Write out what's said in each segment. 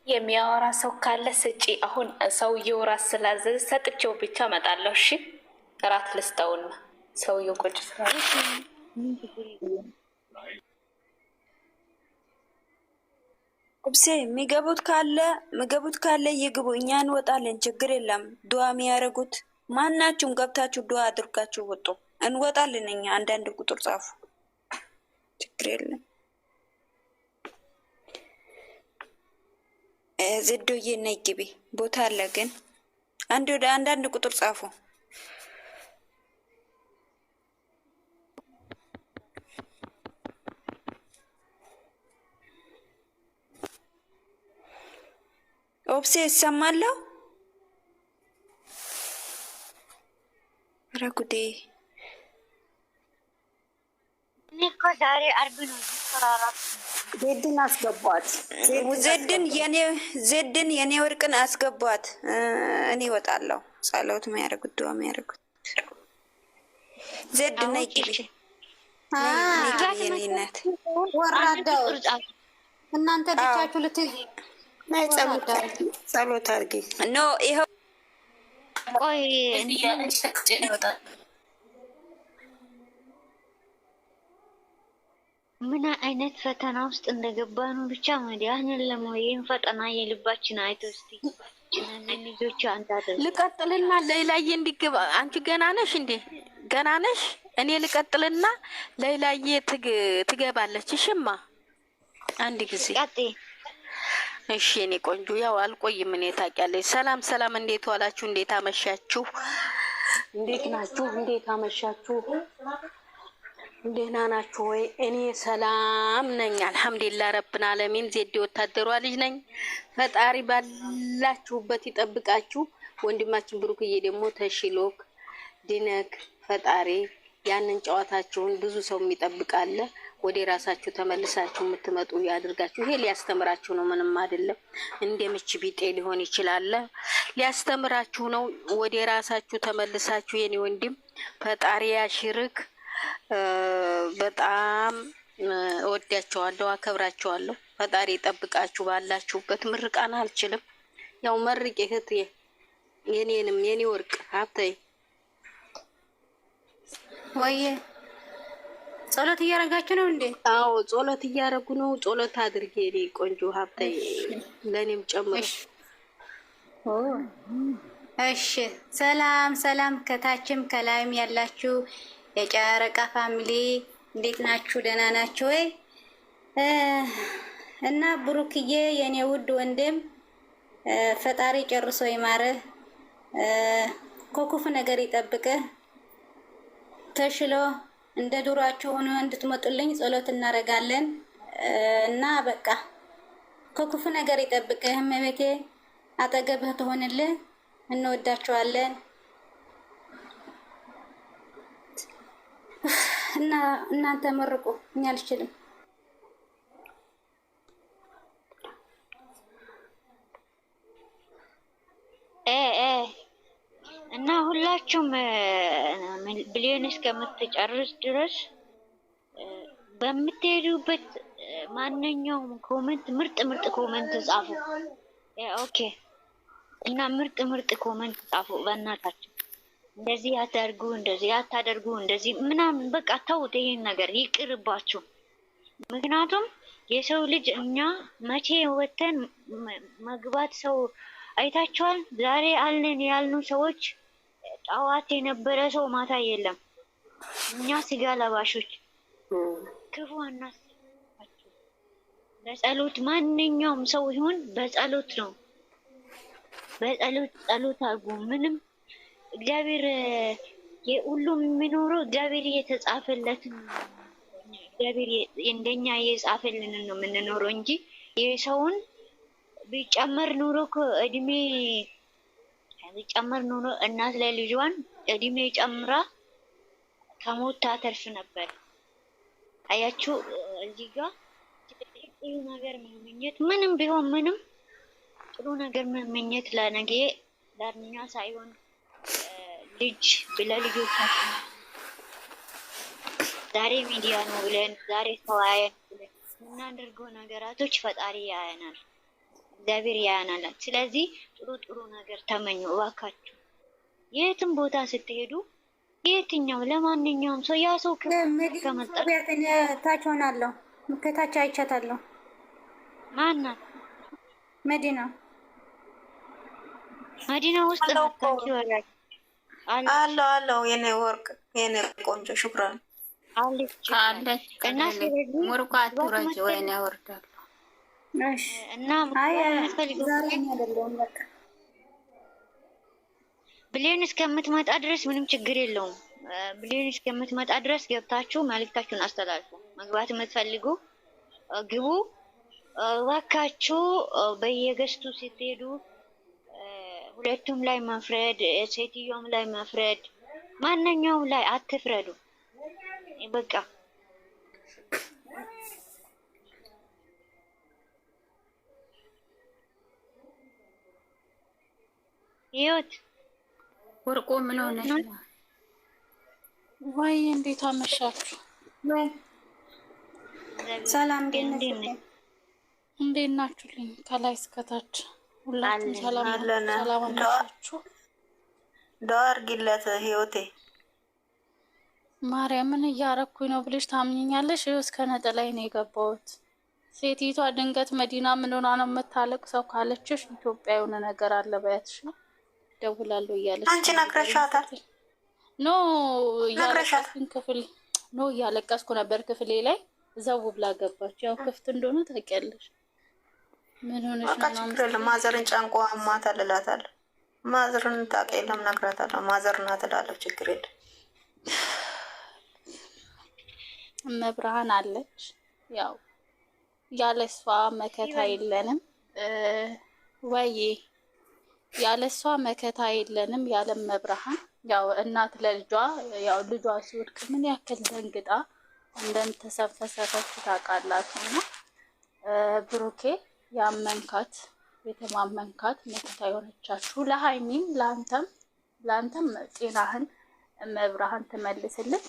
የሚያወራ ሰው ካለ ስጪ። አሁን ሰውየው ራስ ስላዘዘ ሰጥቼው ብቻ እመጣለሁ። እሺ እራት ልስጠውና ሰውየው ቁጭ ስላለ ቁብሴ የሚገቡት ካለ ይግቡ፣ እኛ እንወጣለን። ችግር የለም። ዱዓ የሚያደርጉት ማናችሁም ገብታችሁ ዱዓ አድርጋችሁ ወጡ። እንወጣለን እኛ። አንዳንድ ቁጥር ጻፉ፣ ችግር የለም። ዝዶዬ ነይ ግቢ፣ ቦታ አለ ግን አንዳንድ ቁጥር ጻፉ። ኦብሴ ይሰማለሁ። ኧረ ጉዴ! እኔ እኮ ዛሬ አርብ ነው። ዜድን አስገቧት። ዜድን የኔ ወርቅን አስገቧት። እኔ እወጣለሁ። ጸሎት የሚያደርጉት ዱዓ የሚያደርጉት ዜድ ነይ ግቢ። የኔ እናት ወራዳው እናንተ ብቻችሁ ልትይዙ ናይ ጸሎት አድርጊ። ኖ ይኸው ቆይ ምን አይነት ፈተና ውስጥ እንደገባኑ ብቻ መዲያህንን ለሞይን ፈተና የልባችን አይቶ እስቲ ልጆች አንታደ ልቀጥልና ሌላዬ እንዲገባ አንቺ ገና ነሽ እንዴ? ገና ነሽ? እኔ ልቀጥልና ሌላዬ ትገባለች። እሺማ አንድ ጊዜ ቀጤ እሺ እኔ ቆንጆ ያው አልቆይም። እኔ ታውቂያለሽ። ሰላም ሰላም፣ እንዴት ዋላችሁ? እንዴት አመሻችሁ? እንዴት ናችሁ? እንዴት አመሻችሁ? ደህና ናችሁ ወይ? እኔ ሰላም ነኝ አልሐምዱሊላህ ረብና አለሚን። ዜድ ወታደሯ ልጅ ነኝ። ፈጣሪ ባላችሁበት ይጠብቃችሁ። ወንድማችን ብሩክዬ ደግሞ ተሽሎክ ድነክ ፈጣሪ ያንን ጨዋታችሁን ብዙ ሰው የሚጠብቃለ ወደ ራሳችሁ ተመልሳችሁ የምትመጡ ያድርጋችሁ። ይሄ ሊያስተምራችሁ ነው፣ ምንም አይደለም። እንደምች ቢጤ ሊሆን ይችላል፣ ሊያስተምራችሁ ነው። ወደ ራሳችሁ ተመልሳችሁ የኔ ወንድም ፈጣሪ ያሽርክ። በጣም እወዳቸዋለሁ፣ አከብራቸዋለሁ። ፈጣሪ ይጠብቃችሁ ባላችሁበት። ምርቃና አልችልም። ያው መርቄ እህት የኔንም የኔ ወርቅ ሀብታዬ ወይ ጸሎት እያረጋችሁ ነው እንዴ? አዎ ጸሎት እያረጉ ነው። ጸሎት አድርጌ የኔ ቆንጆ ሀብታዬ ለኔም ጨምሮ። እሺ ሰላም ሰላም፣ ከታችም ከላይም ያላችሁ የጨረቃ ፋሚሊ እንዴት ናችሁ? ደህና ናችሁ ወይ? እና ብሩክዬ የኔ ውድ ወንድም ፈጣሪ ጨርሶ ይማርህ፣ ከክፉ ነገር ይጠብቅህ። ተሽሎ እንደ ዱሯችሁ ሆኖ እንድትመጡልኝ ጸሎት እናደርጋለን። እና በቃ ከክፉ ነገር ይጠብቅህ። እመቤቴ አጠገብህ ትሆንልህ። እንወዳችኋለን። እና እናንተ መርቁ፣ እኛ አልችልም። እና ሁላችሁም ብሊዮን እስከምትጨርስ ድረስ በምትሄዱበት ማንኛውም ኮሜንት ምርጥ ኮሜንት ጻፉ። ኦኬ። እና ምርጥ ኮሜንት ጻፉ በእናታችሁ። እንደዚህ አታርጉ፣ እንደዚህ አታደርጉ፣ እንደዚህ ምናምን በቃ ተውት። ይሄን ነገር ይቅርባችሁ። ምክንያቱም የሰው ልጅ እኛ መቼ ወተን መግባት ሰው አይታችኋል። ዛሬ አለን ያልኑ ሰዎች ጠዋት የነበረ ሰው ማታ የለም። እኛ ስጋ ለባሾች ክፉ አናስባችሁ። በጸሎት ማንኛውም ሰው ይሁን በጸሎት ነው። ጸሎት አድርጉ። ምንም እግዚአብሔር የሁሉም የሚኖረው እግዚአብሔር የተጻፈለትን እግዚአብሔር እንደኛ የጻፈልን ነው የምንኖረው እንጂ የሰውን ቢጨመር ኑሮ እድሜ ቢጨመር ኑሮ እናት ለልጇን እድሜ ጨምራ ከሞት ታተርፍ ነበር። አያችሁ እዚህ ጋር ጥሩ ነገር መመኘት ምንም ቢሆን ምንም ጥሩ ነገር መመኘት ለነገ ለእኛ ሳይሆን ልጅ ለልጆቻችን ዛሬ ሚዲያ ነው ብለን ዛሬ ተወያየን ብለን የምናደርገው ነገራቶች ፈጣሪ ያየናል። እግዚአብሔር ያያናል። ስለዚህ ጥሩ ጥሩ ነገር ተመኙ እባካችሁ። የትም ቦታ ስትሄዱ የትኛው ለማንኛውም ሰው ያ ሰው ከመጣ ታች ሆናለሁ ከታች አይቻታለሁ። ማናት? መዲና ውስጥ ናታንቺ ወራጅ አለው የኔ ወርቅ የኔ ቆንጆ ሹክራን አለች እና ሲረዱ ሙርቋት ወራጅ ወይኔ ያወርዳሉ እና ምትፈልገው ብሌን እስከምትመጣ ድረስ ምንም ችግር የለውም። ብሌን እስከምትመጣ ድረስ ገብታችሁ መልእክታችሁን አስተላልፉ። መግባት የምትፈልጉ ግቡ እባካችሁ። በየገስቱ ስትሄዱ ሁለቱም ላይ መፍረድ፣ ሴትዮውም ላይ መፍረድ፣ ማንኛውም ላይ አትፍረዱ። በቃ ህይወት ወርቆ ምን ሆነሽ ነው? ወይ እንዴት አመሻችሁ? ወይ ሰላም እንዴት ናችሁልኝ? ከላይ እስከታች ሁላችሁም ሰላም አመሻችሁ። ዱአ አድርጊለት ህይወቴ። ማርያምን እያረኩኝ ነው ብለሽ ታምኝኛለሽ? ይኸው እስከ ነጠላይ ነው የገባሁት። ሴቲቷ ድንገት መዲና ምን ሆና ነው የምታለቅ ሰው ካለችሽ ኢትዮጵያ የሆነ ነገር አለ በያትሽ ነው ደውላለሁ እያለች አንቺ ነግረሻታል? ኖ እያለቀስኩኝ ክፍል ኖ እያለቀስኩ ነበር ክፍሌ ላይ ዘው ብላ ገባች። ያው ክፍት እንደሆነ ታውቂያለሽ። ምን ሆነሽ ነው? ማዘርን ጫንቆ አማታል እላታለሁ። ማዘርን ታውቂ የለም ነግራታለሁ። ማዘር ናት እላለሁ። ችግር የለም። መብርሃን አለች። ያው ያለሷ መከታ የለንም ወይ ያለሷ መከታ የለንም። ያለም መብርሃን ያው እናት ለልጇ ያው ልጇ ሲወድቅ ምን ያክል ደንግጣ እንደምትሰፈሰፈች ታውቃላችሁ። እና ብሩኬ ያመንካት የተማመንካት መከታ የሆነቻችሁ ለሀይሚም ለአንተም ጤናህን መብርሃን ትመልስልን።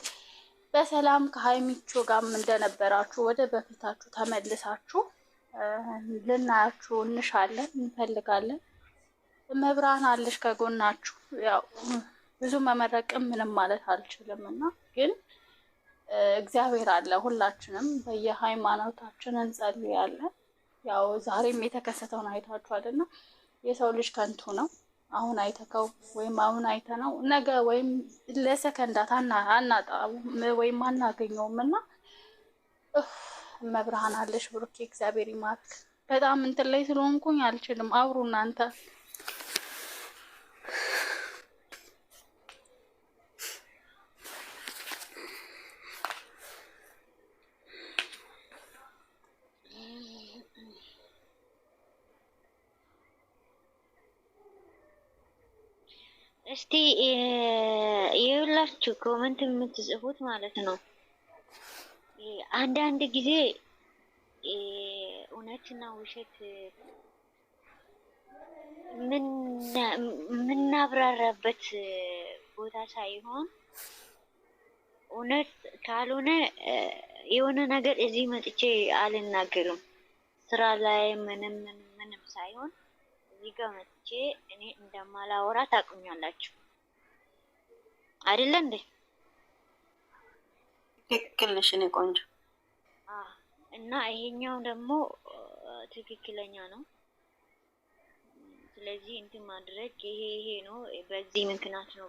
በሰላም ከሀይሚቾ ጋርም እንደነበራችሁ ወደ በፊታችሁ ተመልሳችሁ ልናያችሁ እንሻለን እንፈልጋለን። መብርሃን አለሽ ከጎናችሁ። ያው ብዙ መመረቅም ምንም ማለት አልችልም እና ግን እግዚአብሔር አለ። ሁላችንም በየሃይማኖታችን እንጸልያለን። ያው ዛሬም የተከሰተውን አይታችኋልና የሰው ልጅ ከንቱ ነው። አሁን አይተከው ወይም አሁን አይተነው ነገ ወይም ለሰከንዳት አናጣው ወይም አናገኘውም እና መብርሃን አለሽ ብሩኬ። እግዚአብሔር ይማርክ። በጣም እንትን ላይ ስለሆንኩኝ አልችልም። አብሩ እናንተ እስቲ የሁላችሁ ኮመንት የምትጽፉት ማለት ነው። አንዳንድ ጊዜ እውነትና ውሸት ምናብራራበት ቦታ ሳይሆን እውነት ካልሆነ የሆነ ነገር እዚህ መጥቼ አልናገርም። ስራ ላይ ምንም ሳይሆን እዚህ ጋር መጥቼ እኔ እንደማላወራ ታውቁኛላችሁ አይደለ እንዴ? ትክክል ነሽ እኔ ቆንጆ። እና ይሄኛው ደግሞ ትክክለኛ ነው። ስለዚህ እንትን ማድረግ ይሄ ነው፣ በዚህ ምክንያት ነው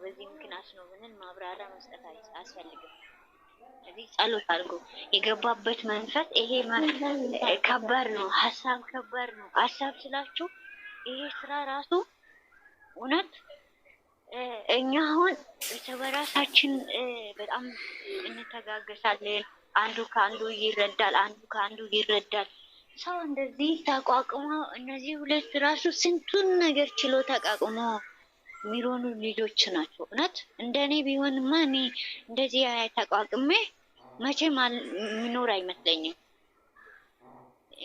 ብለን ማብራሪያ መስጠት አያስፈልግም። ስለዚህ ጸሎት አድርጎ የገባበት መንፈስ ይሄ ከባድ ነው። ሀሳብ ከባድ ነው። ሀሳብ ስላችሁ ይሄ ስራ ራሱ እውነት እኛ አሁን በራሳችን በጣም እንተጋገሳለን። አንዱ ከአንዱ ይረዳል። ሰው እንደዚህ ተቋቁሞ እነዚህ ሁለት ራሱ ስንቱን ነገር ችሎ ተቋቁሞ የሚሮኑ ልጆች ናቸው። እውነት እንደኔ ቢሆንማ እኔ እንደዚህ ተቋቁሜ መቼም የሚኖር አይመስለኝም።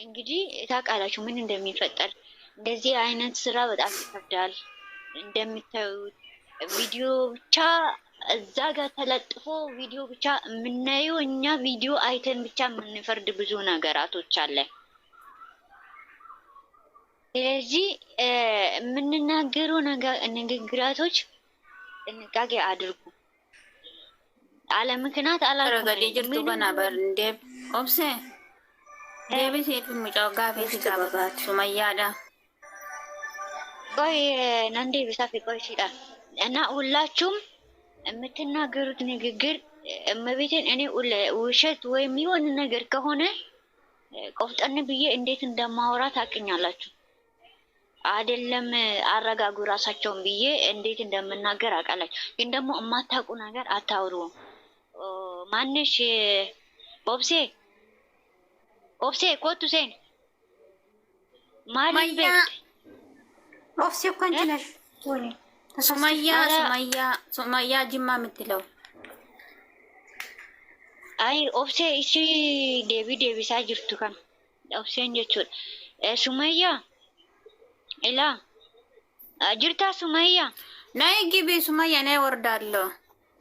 እንግዲህ ታውቃላችሁ ምን እንደሚፈጠር። እንደዚህ አይነት ስራ በጣም ይከብዳል። እንደምታዩት ቪዲዮ ብቻ እዛ ጋር ተለጥፎ ቪዲዮ ብቻ የምናየው እኛ ቪዲዮ አይተን ብቻ የምንፈርድ ብዙ ነገራቶች አለ። ስለዚህ የምንናገረው ንግግራቶች ጥንቃቄ አድርጉ። አለ ምክንያት ረገዴ ጅርቱ በናበር እንዴ ኦብሴ ዴቢስ የትሙጫው ጋፌት ጋበባት ሱመያዳ ቆይ ናንዴ ብሳፊ ቆይ ሲጣል እና ሁላችሁም የምትናገሩት ንግግር እመቤቴን እኔ ውሸት ወይም የሆነ ነገር ከሆነ ቆፍጠን ብዬ እንዴት እንደማወራ ታውቁኛላችሁ አይደለም? አረጋጉ ራሳቸውን ብዬ እንዴት እንደምናገር አውቃላችሁ። ግን ደግሞ የማታውቁ ነገር አታውሩ። ማንሽ ኦብሴ ኦብሴ ኮቱ ሴን ማን ቤት ኦብሴ እኮ አንቺ ነሽ ወይ? ሱመያ ጅማ የምትለው አይ ኦብሴ እሺ ዴቢሳ ጅርቱ ከን ኦብሴን ጀቹ ሱመያ ኢላ ጅርታ ሱመያ ናይ ግቢ ሱመያ ናይ ወርዳለሁ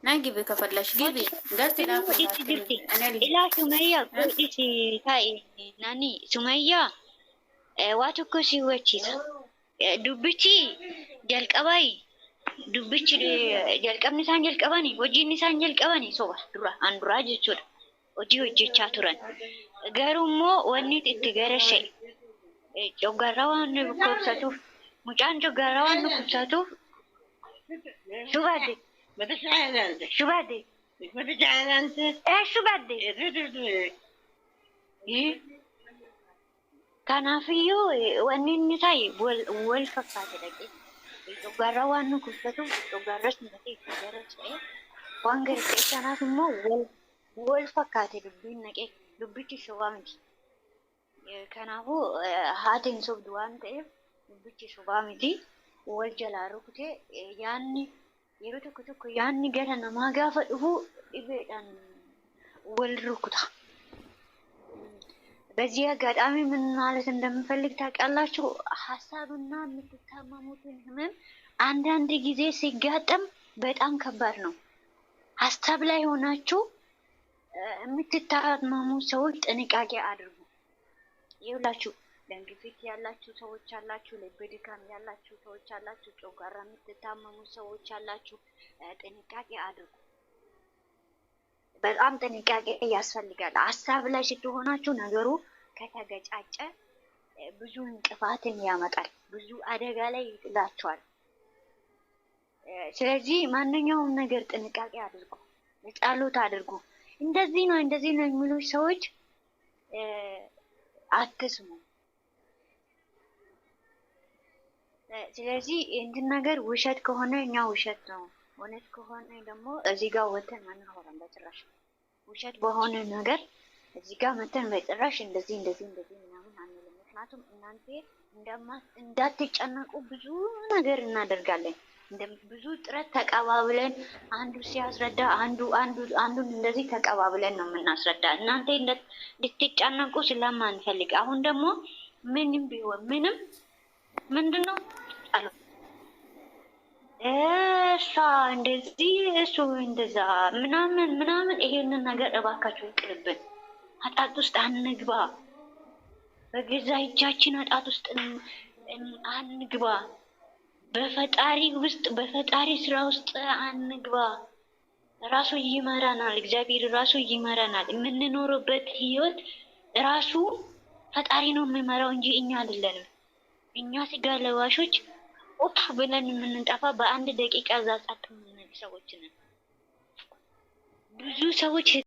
ናይ ግቢ ከፈለሽ ግቢ ገርት ኢላ ሱመያ ቆዲሲ ታይ ናኒ ሱመያ ዋትኮ ሲወቺስ ዱብቺ ጀልቀባይ ዱብቺ ጀልቀብኒ ሳን ጀልቀባኒ ወጂኒ ሳን ጀልቀባኒ ሶባ ዱራ አንዱራ ጀቹ ወጂቻ ቱረን ገሩሞ ወኒት እትገረሸ ጆጋራዋን ኮብሰቱ ሙጫን ጆጋራዋን ኮብሰቱ ሹባዴ ሹባዴ ሹባዴ ካናፍዩ ወኒን ታይ ወል ፈካተ ደቂ ጆጋራዋን ኮብሰቱ ጆጋራስ ነቲ ገረሸ ዋንገር ከቻናቱሞ ወል ፈካተ ዱብን ነቄ ዱብቺ ሹባምቲ ከናሁ ሀቲን ሶብድ ዋን ta'eef dubbichi sobaa miti wal jalaa rukute yaanni yeroo tokko tokko yaanni gara namaa gaafa dhufu dhibeedhaan wal rukuta። በዚህ አጋጣሚ ምን ማለት እንደምፈልግ ታውቃላችሁ? ሀሳብና የምትታመሙትን ህመም አንዳንድ ጊዜ ሲጋጠም በጣም ከባድ ነው። ሀሳብ ላይ ሆናችሁ የምትታመሙ ሰዎች ጥንቃቄ አድርጉ። ይኸውላችሁ ደም ግፊት ያላችሁ ሰዎች አላችሁ፣ ልብ ድካም ያላችሁ ሰዎች አላችሁ፣ ጨጓራ የምትታመሙ ሰዎች አላችሁ። ጥንቃቄ አድርጉ። በጣም ጥንቃቄ ያስፈልጋል። ሀሳብ ላይ ስትሆናችሁ ነገሩ ከተገጫጨ ብዙ እንቅፋትን ያመጣል፣ ብዙ አደጋ ላይ ይጥላችኋል። ስለዚህ ማንኛውም ነገር ጥንቃቄ አድርጉ፣ ጸሎት አድርጉ። እንደዚህ ነው የሚሉ ሰዎች አትስሙ። ስለዚህ እንትን ነገር ውሸት ከሆነ እኛ ውሸት ነው፣ እውነት ከሆነ ደግሞ እዚህ ጋር ወተን አንሆንም በጭራሽ። ውሸት በሆነ ነገር እዚህ ጋር መተን በጭራሽ እንደዚህ ምናምን አንልም። ምክንያቱም እናንተ እንዳትጨነቁ ብዙ ነገር እናደርጋለን። ብዙ ጥረት ተቀባብለን አንዱ ሲያስረዳ አንዱን እንደዚህ ተቀባብለን ነው የምናስረዳ። እናንተ እንድትጨነቁ ስለማንፈልግ አሁን ደግሞ ምንም ቢሆን ምንም ምንድነው ጸሎት እሷ እንደዚህ እሱ እንደዛ ምናምን ይሄንን ነገር እባካችሁ ይቅርብን። ኃጢአት ውስጥ አንግባ። በገዛ እጃችን ኃጢአት ውስጥ አንግባ። በፈጣሪ ስራ ውስጥ አንግባ። ራሱ ይመራናል፣ እግዚአብሔር ራሱ ይመራናል። የምንኖርበት ህይወት ራሱ ፈጣሪ ነው የሚመራው እንጂ እኛ አይደለንም። እኛ ስጋ ለባሾች ኦፍ ብለን የምንጠፋ በአንድ ደቂቃ ዛጻት ሰዎች ነን። ብዙ ሰዎች